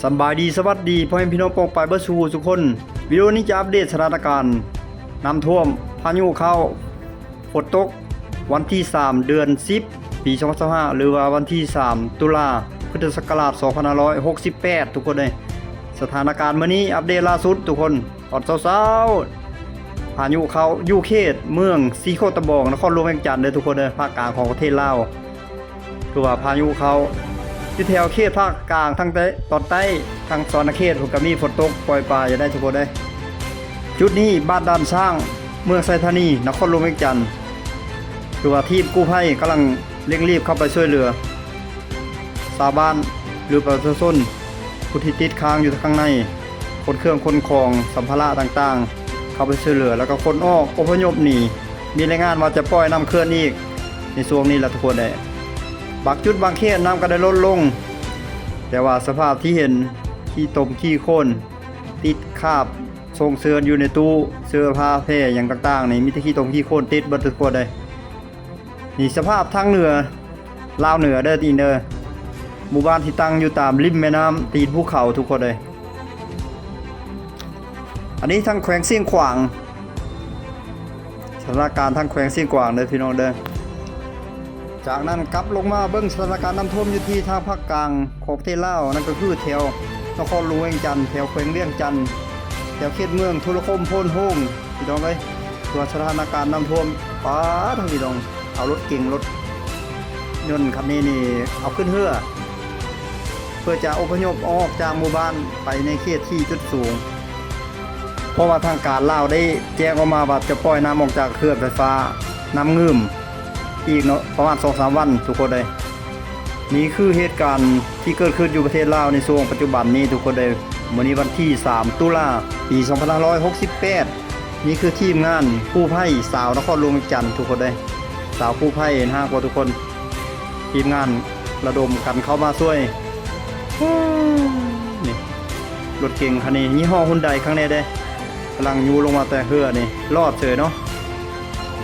สบายดีสวัสดีพ่อแม่พี่น้องปองปายเบิดสู่ทุกคนวิดีโอนี้จะอัปเดตสถานการณ์น้ำท่วมพายุเข้าฝนตกวันที่3เดือน10ปี2025หรือว่าวันที่3ตุลาพุทธศักราช2568ทุกคนเลยสถานการณ์มื้อนี้อัปเดตล่าสุดทุกคนตอนเช้าๆพายุเข้าอยู่เขตเมืองสีโคตะบองนครหลวงเวียงจันทน์เด้อทุกคนเด้อภาคกลางของประเทศลาวคือว่าพายุเข้าอยู่แถวเขตภาคกลางทางตอนใต้ทางซอนเขตผมก็มีฝนตกปล่อยปลาอยู่ได้ทุกคนได้จุดนี้บ้านด่านช้างเมืองไซธานีนครหลวงเวียงจันทน์คือว่าทีมกู้ภัยกำลังเร่งรีบเข้าไปช่วยเหลือชาวบ้านหรือประชาชนผู้ที่ติดค้างอยู่ข้างในคนเครื่องคนของสัมภาระต่างๆเข้าไปช่วยเหลือแล้วก็คนอพยพหนีมีรายงานว่าจะปล่อยน้ำเคลื่อนอีกในช่วงนี้แหละทุกคนได้บางจุดบางเขตน้ำก็ได้ลดลงแต่ว่าสภาพที่เห็นขี้ตมขี้โคลนติดคราบทรงเสื้ออยู่ในตู้เสื้อผ้าแพร่อย่างต่างๆนี่มีแต่ขี้ตมขี้โคลนติดเบิดทุกคนเลยนี่สภาพทางเหนือลาวเหนือเด้อตีนเด้อหมู่บ้านที่ตั้งอยู่ตามริมแม่น้ำตีนภูเขาทุกคนเลยอันนี้ทางแขวงเสียงขวางสถานการณ์ทางแขวงเสียงขวางเด้อพี่น้องเด้อจากนั้นกลับลงมาเบิ่งสถานการณ์น้ำท่วมอยู่ที่ทางภาคกลางของประเทศลาวนั่นก็คือแถวนครหลวงเวียงจันทน์แถวแขวงเวียงจันทน์แถวเขตเมืองทุรคมโพนโฮงพี่น้องเอ้ยตัวสถานการณ์น้ำท่วมป้าทั้งพี่น้องเอารถเก๋งรถยนต์คันนี้นี่เอาขึ้นเรือเพื่อจะอพยพออกจากหมู่บ้านไปในเขตที่จุดสูงเพราะว่าทางการลาวได้แจ้งออกมาว่าจะปล่อยน้ำออกจากเขื่อนไฟฟ้าน้ำงืมอีกเนาะประมาณ 2-3 วันทุกคนเลยนี่คือเหตุการณ์ที่เกิดขึ้นอยู่ประเทศลาวในช่วงปัจจุบันนี้ทุกคนเลยวันนี้วันที่3ตุลาปี2568นี่คือทีมงานกู้ภัยสาวนครหลวงเวียงจันทน์ทุกคนเลยสาวกู้ภัยนะกว่าทุกคนทีมงานระดมกันเข้ามาช่วยนี่รถเก่งคันนี้ยี่ห้อฮุนไดข้างในเด้กำลังยูลงมาแต่เฮือนี่รอดเฉยเนาะ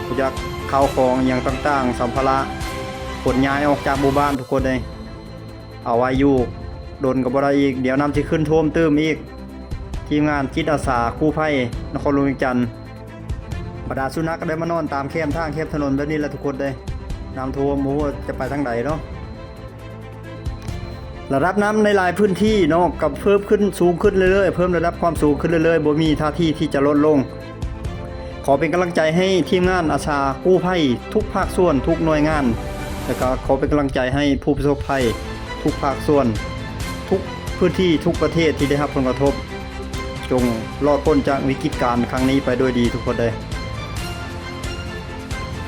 ผู้จักข้าวของอย่างต่างๆสัมภาระขนย้ายออกจากหมู่บ้านทุกคนเลยเอาไว้อยู่โดนกับบ่ได้อีกเดี๋ยวน้ำจะขึ้นท่วมตื้มอีกทีมงานจิตอาสากู้ภัยนครหลวงเวียงจันทน์บรรดาสุนัขก็ได้มานอนตามแคมทางแคมถนนแบบนี้แหละทุกคนเลยน้ำท่วมโอ้โหจะไปทางไหนเนาะระดับน้ำในหลายพื้นที่เนาะกับเพิ่มขึ้นสูงขึ้นเรื่อยๆเพิ่มระดับความสูงขึ้นเรื่อยๆบ่มีท่าทีที่จะลดลงขอเป็นกำลังใจให้ทีมงานอาสากู้ภัยทุกภาคส่วนทุกหน่วยงานแล้วก็ขอเป็นกำลังใจให้ผู้ประสบภัยทุกภาคส่วนทุกพื้นที่ทุกประเทศที่ได้รับผลกระทบจงรอดพ้นจากวิกฤตการณ์ครั้งนี้ไปด้วยดีทุกคนเลย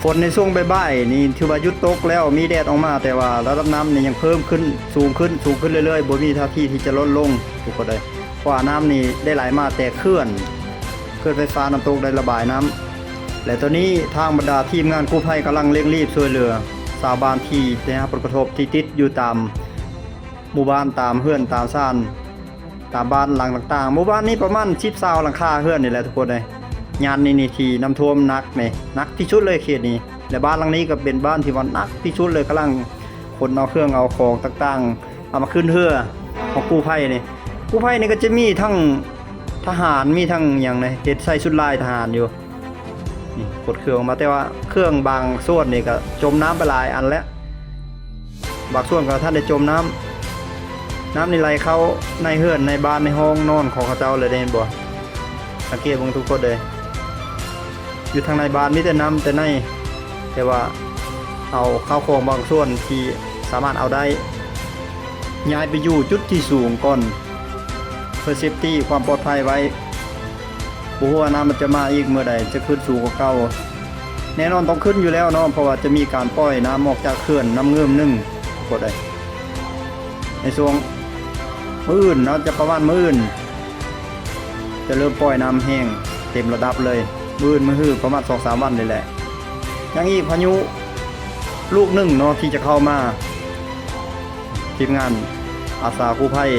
ฝนในช่วงบ่ายๆนี่ถือว่าหยุดตกแล้วมีแดดออกมาแต่ว่าระดับน้ำนี่ยังเพิ่มขึ้นสูงขึ้นเรื่อยๆบ่มีท่าทีที่จะลดลงทุกคนเลยเพราะว่าน้ำนี่ได้ไหลมาแต่เคลื่อนไฟฟ้าน้ำตกได้ระบายน้ำและตอนนี้ทางบรรดาทีมงานกู้ภัยกำลังเร่งรีบช่วยเหลือชาวบ้านที่ได้รับผลกระทบที่ติดอยู่ตามหมู่บ้านตามเฮือนตามซ่านตามบ้านหลังต่างๆหมู่บ้านนี้ประมาณ10-20หลังคาเฮือนนี่แหละทุกคนเลยงานนี้ที่น้ำท่วมหนักนี่หนักที่สุดเลยเขตนี้และบ้านหลังนี้ก็เป็นบ้านที่ว่าหนักที่สุดเลยกำลังคนเอาเครื่องเอาของต่างๆเอามาขึ้นเรือของกู้ภัยนี่ก็จะมีทั้งทหารมีทั้งอย่างไรเฮ็ดใส่ชุดลายทหารอยู่นี่กดเครื่องมาแต่ว่าเครื่องบางส่วนนี่ก็จมน้ำไปหลายอันแล้วบางส่วนก็ท่านได้จมน้ำนี่ไหลเข้าในเฮือนในบ้านในห้องนอนของเขาเจ้าเลยได้เห็นบ่สังเกตเบิ่งทุกคนเลยอยู่ทางในบ้านมีแต่น้ำแต่ในแต่ว่าเอาข้าวของบางส่วนที่สามารถเอาได้ย้ายไปอยู่จุดที่สูงก่อนเพื่อเซฟตี้ความปลอดภัยไว้บ่ฮู้ว่าน้ำมันจะมาอีกเมื่อใดจะขึ้นสูงกว่าเก่าแน่นอนต้องขึ้นอยู่แล้วเนาะเพราะว่าจะมีการปล่อยน้ำออกจากเขื่อนน้ำเงิม1ก็ได้ในช่วงมื้ออื่นเนาะจะประมาณมื้ออื่นจะเริ่มปล่อยน้ำแห้งเต็มระดับเลยมื้อมื้อประมาณ 2-3 วันนี่แหละยังอีกพายุลูก1เนาะที่จะเข้ามาทีมงานอาสากู้ภัย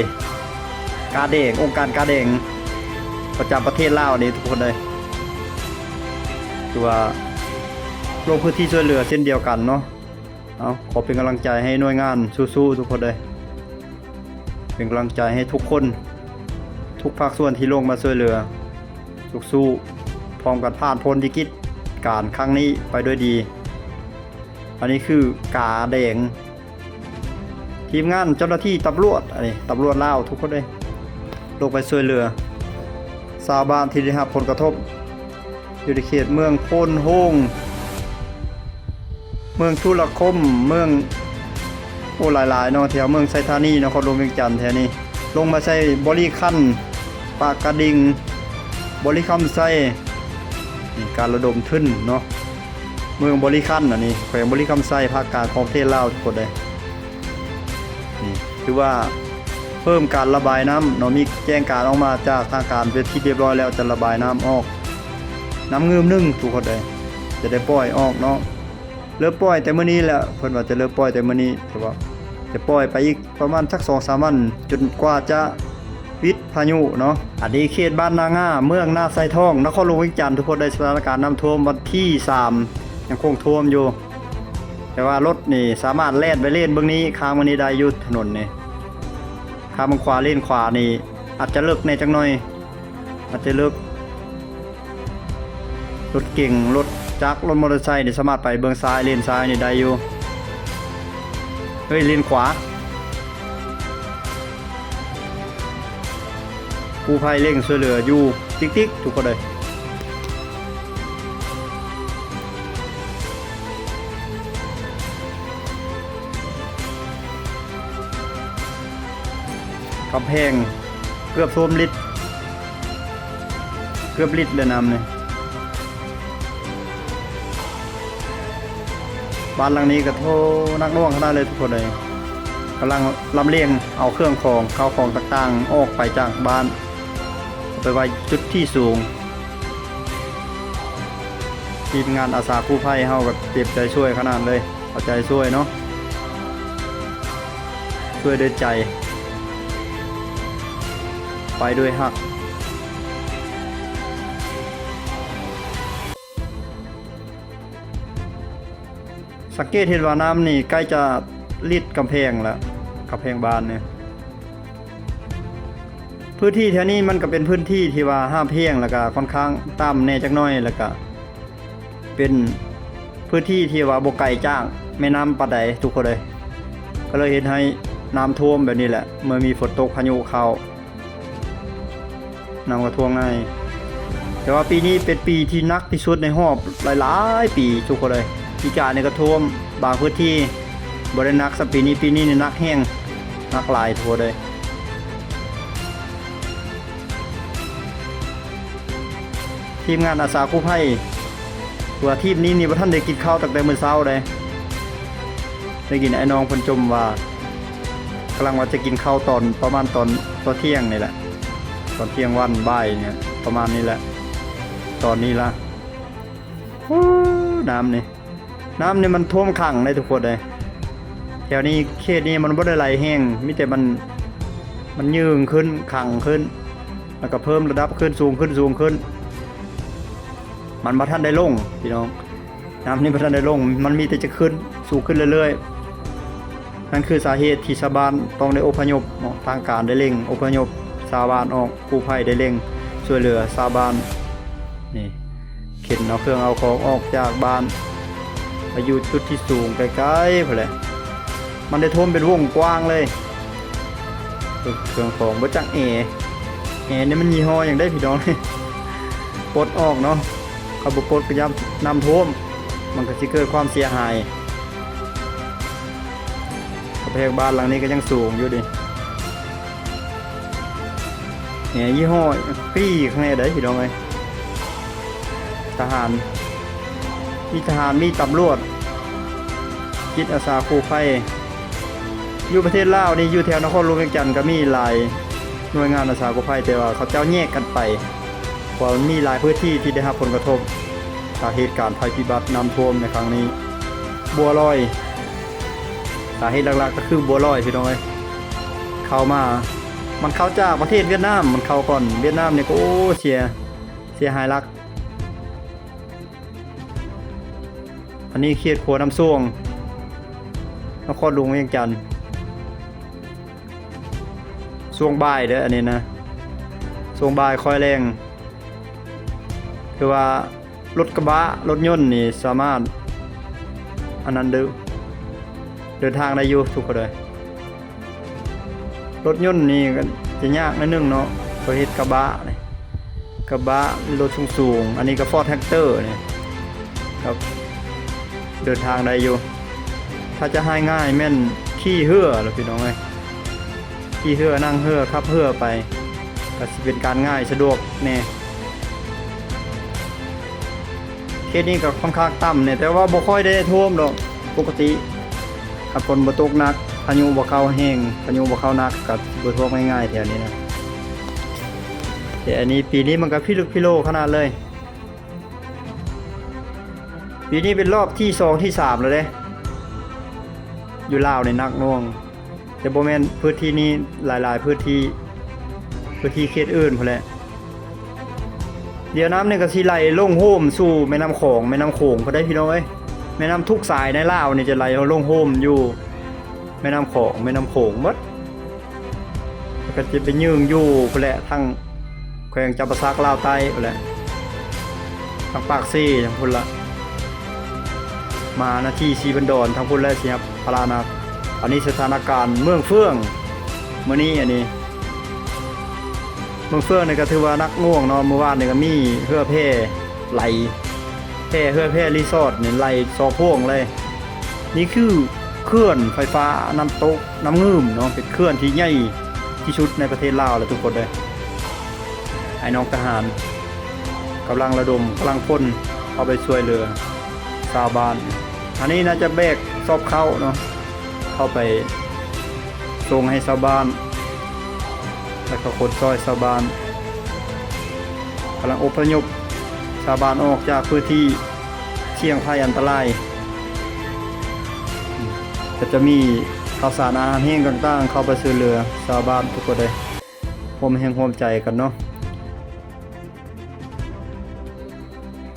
กาเด้งองค์การกาเด้งประจำประเทศลาวนี่ทุกคนเลยคือว่าลงพื้นที่ช่วยเหลือเช่นเดียวกันเนาะขอเป็นกำลังใจให้หน่วยงานสู้ๆทุกคนเลย เป็นกำลังใจให้ทุกคนทุกภาคส่วนที่ลงมาช่วยเหลือสู้พร้อมกันผ่านพ้นวิกฤตการครั้งนี้ไปด้วยดีอันนี้คือกาแดงทีมงานเจ้าหน้าที่ตำรวจตำรวจลาวทุกคนเลยลงไปช่วยเหลือชาวบ้านที่ได้รับผลกระทบอยู่ในเขตเมืองโพนโฮงเมืองทุรคมเมืองหลายๆเนาะแถวเมืองไซธานีนครหลวงเวียงจันทน์แถวนี้ลงมาใช้บริคันปากกระดิ่งบริคัมไซการระดมทุนเนาะเมืองบริคันอันนี้แขวงบริคัมไซภาคกลางของประเทศลาวทุกคนเลยนี่คือว่าเพิ่มการระบายน้ำเนาะมีแจ้งการออกมาจากทางการเป็นที่เรียบร้อยแล้วจะระบายน้ำออกน้ำเงืมนึ่งทุกคนเลยจะได้ปล่อยออกเนาะเริ่มปล่อยแต่มื้อนี้แหละเพิ่นว่าจะเริ่มปล่อยแต่มื้อนี้แต่ว่าจะปล่อยไปอีกประมาณสัก 2-3 วันจนกว่าจะวิทย์พายุเนาะอันนี้เขตบ้านนาง่าเมืองนาไซทองนครหลวงเวียงจันทน์ทุกคนได้สถานการณ์น้ำท่วมวันที่3ยังคงท่วมอยู่แต่ว่ารถนี่สามารถแล่นไปเล่นเบื้องนี้ข้างมื้อนี้ได้อยู่ถนนนี่ข้างเบื้องขวาเลนขวานี่อาจจะเลิกแน่จังหน่อยอาจจะเลิกรถเก่งรถจักรรถมอเตอร์ไซค์นี่สามารถไปเบื้องซ้ายเลนซ้ายนี่ได้อยู่เฮ้ยเลนขวากู้ภัยเร่งช่วยเหลืออยู่ติ๊กๆทุกคนเลยกำแพงเกือบท่วมลิตรเกือบลิตรเลยน้ำเนี่ยบ้านหลังนี้ก็โทนักล่วงขนาดเลยทุกคนเลยกำลังลำเลียงเอาเครื่องของข้าวของต่างๆออกไปจากบ้านไปไว้จุดที่สูงทีมงานอาสากู้ภัยเฮาก็เต็มใจช่วยขนาดเลยเอาใจช่วยเนาะช่วยด้วยใจไปด้วยฮักสังเกตเห็นว่าน้ำนี่ใกล้จะลิดกำแพงแล้วกำแพงบ้านเนี่ยพื้นที่แถวนี้มันก็เป็นพื้นที่ที่ว่าห้ามเพียงแล้วก็ค่อนข้างต่ำแน่จักหน่อยแล้วก็เป็นพื้นที่ที่ว่าบ่ไกลจากแม่น้ำปานใดทุกคนเลยก็เลยเห็นให้น้ำท่วมแบบนี้แหละเมื่อมีฝนตกพายุเข้าน้ำก็ท่วมง่ายแต่ว่าปีนี้เป็นปีที่หนักที่สุดในรอบหลายๆปีทุกคนเลยปีกาเนี่ยก็ท่วมบางพื้นที่บ่ได้หนักสักปีนี้นี่หนักแห้งหนักหลายทั่วเลยทีมงานอาสากู้ภัยตัวทีมนี้นี่ว่าท่านได้กินข้าวตั้งแต่มื้อเช้าเลยได้กินไอ้น้องเพิ่นจมว่ากำลังว่าจะกินข้าวตอนประมาณตอนเที่ยงนี่แหละตอนเที่ยงวันบ่ายเนี่ยประมาณนี้แหละตอนนี้ละน้ำนี่มันท่วมขังเลยทุกคนเลยแถวนี้เขตนี้มันบ่ได้ไหลแห้งมีแต่มันยืงขึ้นขังขึ้นแล้วก็เพิ่มระดับขึ้นสูงขึ้นมันบ่ทันได้ลงพี่น้องน้ำนี่บ่ทันได้ลงมันมีแต่จะขึ้นสูงขึ้นเรื่อยๆนั่นคือสาเหตุที่ชาวบ้านต้องได้อพยพทางการได้เร่งอพยพชาวบ้านออกกู้ภัยได้เร่งช่วยเหลือชาวบ้านนี่เข็นเอาเครื่องเอาของออกจากบ้านไปอยู่จุดที่สูงไกลๆพุ่นแหละมันได้ท่วมเป็นวงกว้างเลยเครื่องของบ่จักแอนี่มันยี่ห้ออย่างได้พี่น้องปลดออกเนาะเขาบ่ปลดก็ย่ำน้ำท่วมมันก็สิเกิดความเสียหายกำแพงบ้านหลังนี้ก็ยังสูงอยู่ดิยี่ห้อปี้ข้างในได้พี่น้องเอ้ยทหารมีตำรวจจิตอาสากู้ภัยอยู่ประเทศลาวนี่อยู่แถวนครหลวงเวียงจันทน์ก็มีหลายหน่วยงานอาสากู้ภัยแต่ว่าเขาเจ้าแยกกันไปเพราะมีหลายพื้นที่ที่ได้รับผลกระทบจากเหตุการณ์ภัยพิบัติน้ำท่วมในครั้งนี้บัวลอยสาเหตุหลักๆก็คือบัวลอยพี่น้องเอ้ยเข้ามามันเข้าจากประเทศเวียดนามมันเข้าก่อนเวียดนามเนี่ยก็โอ้เสียหายหลักอันนี้เขตขัวน้ำซ่วงนครหลวงเวียงจันทน์ ช่วงบ่ายเด้ออันนี้นะช่วงบ่ายค่อยแรงคือว่ารถกระบะรถยนต์นี่สามารถอันนั้นเดินทางได้อยู่ทุกคนเลยรถยนต์นี่ก็จะยากนิดนึงเนาะประเภทกระบะนี่กระบะรถสูงๆอันนี้ก็ Ford Tractor นี่ครับเดินทางได้อยู่ถ้าจะให้ง่ายแม่นขี่เหือแล้วพี่น้องเอ้ยขี่เหือนั่งเหือขับเหือไปก็สิเป็นการง่ายสะดวกแน่เคสนี้ก็ค่อนข้างต่ำเนี่ยแต่ว่าบ่ค่อยได้ท่วมดอกปกติถ้าฝนบ่ตกหนักพายุบ่เข้าแห้งพายุบ่เข้าหนักก็บ่ท่วมง่ายๆแถวนี้นะแต่อันนี้ปีนี้มันก็พิลึกพิโลขนาดเลยปีนี้เป็นรอบที่2ที่3แล้วเด้อยู่ลาวในนักน่วงแต่บ่แม่นพื้นที่นี้หลายๆพื้นที่เขตอื่นพุ่นแหละเดี๋ยวน้ำนี่ก็สิไหลลงโฮมสู่แม่น้ำโขงพุ่นได้พี่น้องเอ้ยแม่น้ำทุกสายในลาวนี่จะไหลลงโฮมอยู่แม่น้ำโขงหมดแล้วก็จะไปยืงอยู่พุ่นแหละทั้งแขวงจำปาสักลาวใต้พุ่นแหละทางปากซี่ทั้งพุ่นละมาหน้าที่สีบันดอนทั้งพุ่นและสิครับพรานาอันนี้สถานการณ์เมืองเฟื่องมื้อนี้อันนี้เมืองเฟื่องนี่ก็ถือว่านักง่วงเนาะเมื่อวานนี่ก็มีเฮือแพไหลเฮือแพรีสอร์ทนี่ไหลซอพ่วงเลยนี่คือเขื่อนไฟฟ้าน้ำตกน้ำงืมเนาะเป็นเขื่อนที่ใหญ่ที่สุดในประเทศลาวเลยทุกคนเลยไอ้น้องทหารกำลังระดมกำลังพ่นเข้าไปช่วยเหลือชาวบ้านอันนี้น่าจะแบกซอบเข้าเนาะเข้าไปส่งให้ชาวบ้านแล้วก็คนซอยชาวบ้านกำลังอพยพชาวบ้านออกจากพื้นที่เสี่ยงภัยอันตรายก็จะมีข่าวสารอาหารแห้งต่างๆเข้าไปช่วยเหลือชาวบ้านทุกคนเลยร่วมแห่งร่วมใจกันเนาะ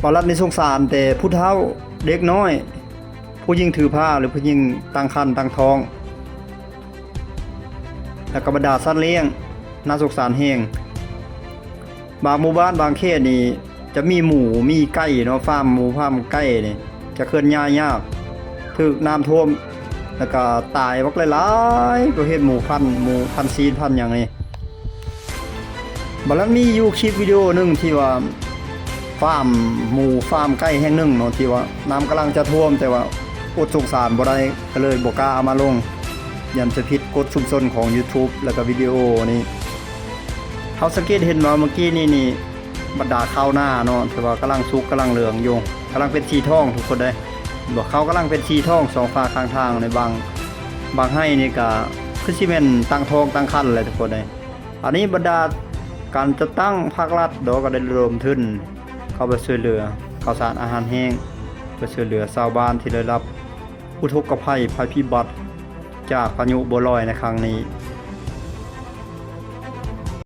ปรัดในสงสารแต่ผู้เฒ่าเด็กน้อยผู้ยิ่งถือผ้าหรือผู้ยิ่งตั้งครรภ์ตั้งท้องแล้วก็บรรดาสัตว์เลี้ยงน่าสงสารแห้งบางหมู่บ้านบางเขตนี่จะมีหมูมีไก่เนาะฟาร์มหมูฟาร์มไก่นี่จะเคลื่อนย้ายยากถูกน้ำท่วมแล้วก็ตายบักหลายๆประเภทหมูพันซีนพันอย่างนี้บัดนั้นมีอยู่คลิปวิดีโอนึงที่ว่าฟาร์มหมูฟาร์มไก่แห่งหนึ่งเนาะที่ว่าน้ำกำลังจะท่วมแต่ว่าอดสงสารบ่ได้ก็เลยบ่กล้าเอามาลงยันจะผิดกฎชุมชนของ YouTube แล้วก็วิดีโอนี้เฮาสังเกตเห็นว่าเมื่อกี้นี่บรรดาข้าวหน้าเนาะที่ว่ากำลังสุกกำลังเหลืองอยู่กำลังเป็นสีทองทุกคนได้บอกเขากำลังเป็นสีทองสองฟ้าข้างทางในบางให้นี่ก็คือสิแม่นตั้งทองตั้งคันเลยทุกคนได้อันนี้บรรดาการจะตั้งภาครัฐดอกก็ได้รวมทุนเข้าไปช่วยเหลือข้าวสารอาหารแห้งเพื่อช่วยเหลือชาวบ้านที่ได้รับอุทกภัยภัยพิบัติจากพายุบัวลอยในครั้งนี้